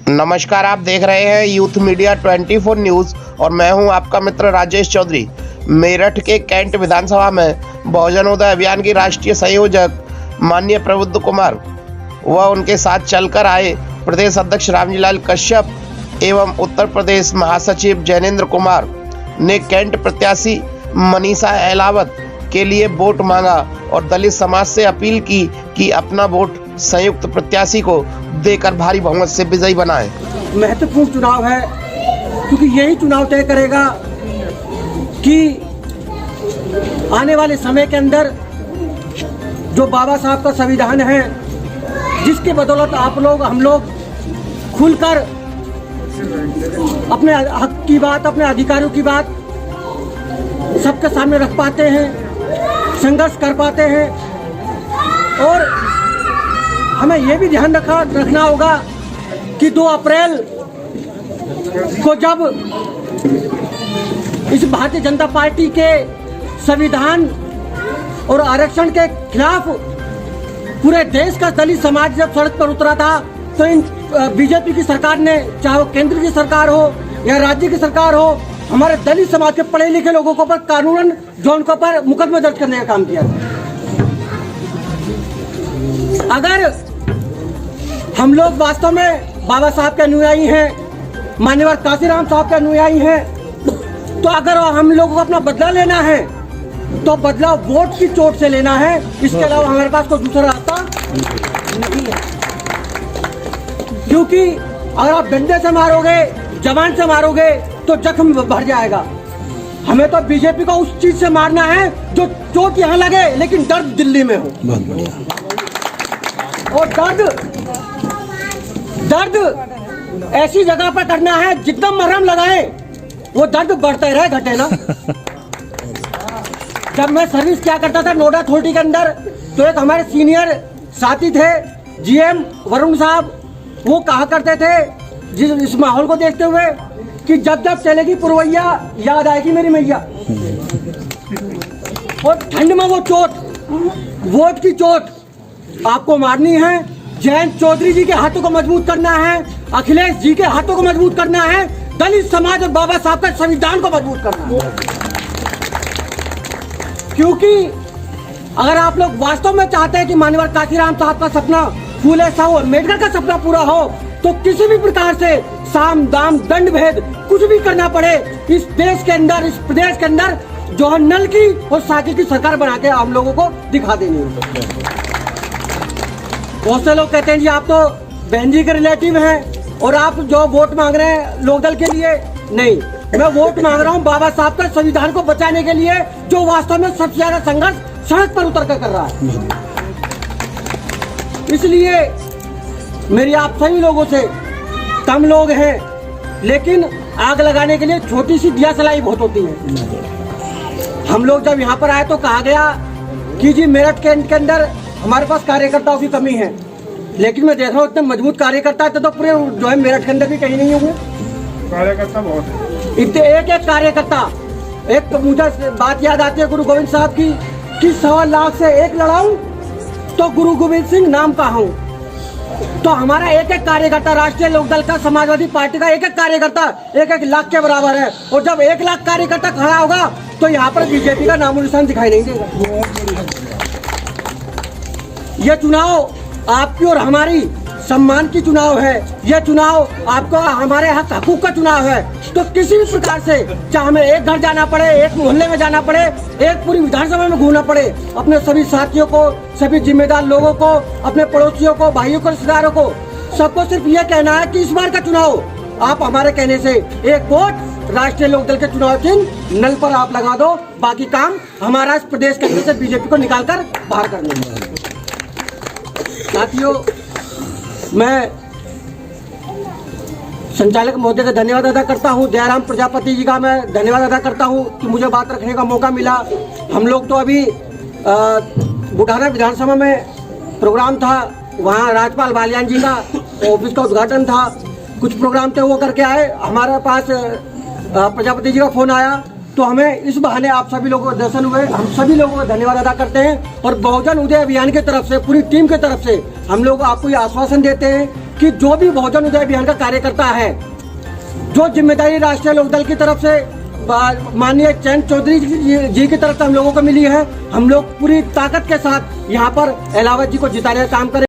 नमस्कार, आप देख रहे हैं यूथ मीडिया 24 न्यूज़ और मैं हूं आपका मित्र राजेश चौधरी। मेरठ के कैंट विधानसभा में बहुजनोदय अभियान की राष्ट्रीय संयोजक माननीय प्रबुद्ध कुमार व उनके साथ चलकर आए प्रदेश अध्यक्ष रामजीलाल कश्यप एवं उत्तर प्रदेश महासचिव जैनेन्द्र कुमार ने कैंट प्रत्याशी मनीषा अहलावत के लिए वोट मांगा और दलित समाज से अपील की कि अपना वोट संयुक्त प्रत्याशी को देकर भारी बहुमत से विजयी बनाएं। महत्वपूर्ण चुनाव है क्योंकि यही चुनाव तय करेगा कि आने वाले समय के अंदर जो बाबा साहब का संविधान है, जिसके बदौलत आप लोग हम लोग खुलकर अपने हक की बात, अपने अधिकारों की बात सबके सामने रख पाते हैं, संघर्ष कर पाते हैं। और हमें यह भी ध्यान रखना होगा कि 2 अप्रैल को जब इस भारतीय जनता पार्टी के संविधान और आरक्षण के खिलाफ पूरे देश का दलित समाज जब सड़क पर उतरा था, तो इन बीजेपी की सरकार ने, चाहे वो केंद्र की सरकार हो या राज्य की सरकार हो, हमारे दलित समाज के पढ़े लिखे लोगों को पर कानूनन जो उनके ऊपर मुकदमे दर्ज करने का काम किया। अगर हम लोग वास्तव में बाबा साहब के अनुयायी हैं, मान्यवर काशीराम साहब के अनुयायी हैं, तो अगर हम लोगों को अपना बदला लेना है तो बदला वोट की चोट से लेना है। इसके अलावा हमारे पास कोई दूसरा रास्ता नहीं है, क्योंकि अगर आप डंडे से मारोगे, जवान से मारोगे तो जख्म भर जाएगा। हमें तो बीजेपी को उस चीज से मारना है जो चोट यहाँ लगे लेकिन दर्द दिल्ली में हो। बहुत बढ़िया। और दर्द ऐसी जगह पर करना है जितना मरहम लगाए वो दर्द बढ़ते रहे, घटे ना। जब मैं सर्विस क्या करता था नोएडा अथॉरिटी के अंदर, तो एक हमारे सीनियर साथी थे जीएम वरुण साहब, वो कहा करते थे इस माहौल को देखते हुए कि जब जब चलेगी पुरवैया याद आएगी मेरी मैया। और ठंड में वो चोट, वोट की चोट आपको मारनी है। जयंत चौधरी जी के हाथों को मजबूत करना है, अखिलेश जी के हाथों को मजबूत करना है, दलित समाज और बाबा साहब का संविधान को मजबूत करना है। क्योंकि अगर आप लोग वास्तव में चाहते हैं कि मान्यवर काशीराम साहब का सपना, फूले साहू अम्बेडकर का सपना पूरा हो, तो किसी भी प्रकार से साम दाम दंड भेद कुछ भी करना पड़े, इस देश के अंदर, इस प्रदेश के अंदर जो है नल की और साइकिल की सरकार बना के हम लोगों को दिखा देनी है। बहुत से लोग कहते हैं जी आप तो बहन जी के रिलेटिव हैं और आप जो वोट मांग रहे हैं लोकदल के लिए। नहीं, मैं वोट मांग रहा हूं बाबा साहब का संविधान को बचाने के लिए, जो वास्तव में सबसे ज्यादा संघर्ष सड़क पर उतर कर रहा है। इसलिए मेरी आप सभी लोगों से, कम लोग हैं लेकिन आग लगाने के लिए छोटी सी दिया सलाई बहुत होती है। हम लोग जब यहाँ पर आए तो कहा गया कि जी मेरठ के अंदर हमारे पास कार्यकर्ताओं की कमी है, लेकिन मैं देख रहा हूँ इतने मजबूत कार्यकर्ता है तो पूरे जो है मेरठ के अंदर भी कहीं नहीं होंगे। कार्यकर्ता बहुत है, इतने एक एक कार्यकर्ता। एक तो मुझे बात याद आती है गुरु गोविंद साहब की कि 1.25 लाख से एक लड़ाऊं तो गुरु गोविंद सिंह नाम का हूँ। तो हमारा एक एक कार्यकर्ता, राष्ट्रीय लोकदल का, समाजवादी पार्टी का एक एक कार्यकर्ता 1-1 लाख के बराबर है। और जब 1 लाख कार्यकर्ता खड़ा होगा तो यहाँ पर बीजेपी का नामो निशान दिखाई नहीं देगा। ये चुनाव आपकी और हमारी सम्मान की चुनाव है। यह चुनाव आपका हमारे हकूक का चुनाव है। तो किसी भी प्रकार से, चाहे हमें एक घर जाना पड़े, एक मोहल्ले में जाना पड़े, एक पूरी विधानसभा में घूमना पड़े, अपने सभी साथियों को, सभी जिम्मेदार लोगों को, अपने पड़ोसियों को, भाइयों को, रिश्तेदारों को, सबको सिर्फ यह कहना है कि इस बार का चुनाव आप हमारे कहने से एक वोट राष्ट्रीय लोकदल के चुनाव चिन्ह नल पर आप लगा दो। बाकी काम हमारा इस प्रदेश के अंदर से बीजेपी को निकाल कर बाहर कर देंगे। साथियों, मैं संचालक महोदय का धन्यवाद अदा करता हूं, दयाराम प्रजापति जी का मैं धन्यवाद अदा करता हूं कि मुझे बात रखने का मौका मिला। हम लोग तो अभी बुढ़ाना विधानसभा में प्रोग्राम था, वहां राज्यपाल बालियान जी का ऑफिस का उद्घाटन था, कुछ प्रोग्राम थे वो करके आए। हमारे पास प्रजापति जी का फोन आया तो हमें इस बहाने आप सभी लोगों को दर्शन हुए, हम सभी लोगों को धन्यवाद अदा करते हैं। और बहुजन उदय अभियान की तरफ से, पूरी टीम की तरफ से हम लोग आपको ये आश्वासन देते हैं कि जो भी बहुजन उदय अभियान का कार्यकर्ता है, जो जिम्मेदारी राष्ट्रीय लोकदल की तरफ से माननीय चैन चौधरी जी की तरफ से हम लोगों को मिली है, हम लोग पूरी ताकत के साथ यहाँ पर एलावत जी को जिताने का काम करें।